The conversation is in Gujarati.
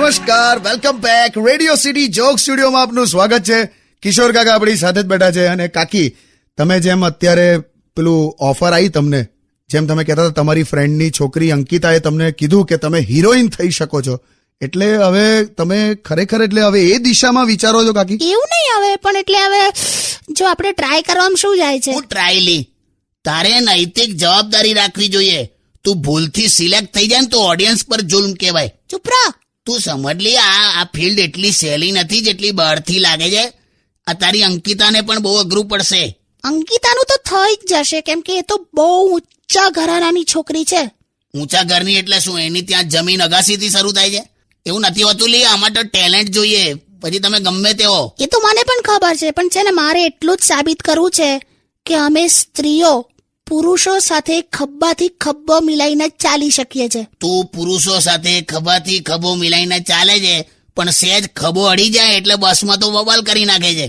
નમસ્કાર, welcome back. Radio city joke સ્ટુડિયોમાં આપનું સ્વાગત છે. કિશોર કાકા આપણી સાથે જ બેઠા છે. અને કાકી, તમે જેમ અત્યારે પેલું ઓફર આવી તમને, જેમ તમે કહેતા હતા તમારી ફ્રેન્ડની છોકરી અંકિતાએ તમને કીધું કે તમે હિરોઈન થઈ શકો છો, એટલે હવે તમે ખરેખર એટલે હવે એ દિશામાં વિચારો છો કાકી? એવું નહીં હવે, પણ એટલે હવે જો આપણે ટ્રાય કરવામાં શું જાય છે? હું ટ્રાય લી, તારે નૈતિક જવાબદારી રાખવી જોઈએ. તું ભૂલથી સિલેક્ટ થઈ જાય ને તો ઓડિયન્સ પર જુલ્મ કહેવાય. ચૂપ રહો. તું સમજ લી, આ ફિલ્ડ એટલી સહેલી નથી જેટલી બહારથી લાગે છે. આ તારી અંકિતાને પણ બહુ અઘરું પડશે. અંકિતાનું તો થઈ જ જશે, કેમ કે એ તો બહુ ઊંચા ઘરાનાની છોકરી છે. ઊંચા ઘરની એટલે શું? એની ત્યાં જમીન અગાસીથી શરૂ થાય છે? એવું નથી હોતું લી, આમાં તો ટેલેન્ટ જોઈએ. પછી તમે ગમે તેવો. એ તો મને પણ ખબર છે, પણ છે ને મારે એટલું જ સાબિત કરવું છે કે અમે સ્ત્રીઓ પુરુષો સાથે ખભાથી ખભો મિલાઈને ચાલી શકીએ છે. તું પુરુષો સાથે ખભાથી ખભો મિલાઈને ચાલે છે, પણ સહેજ ખભો અડી જાય એટલે બસમાં તો બબાલ કરી નાખે છે.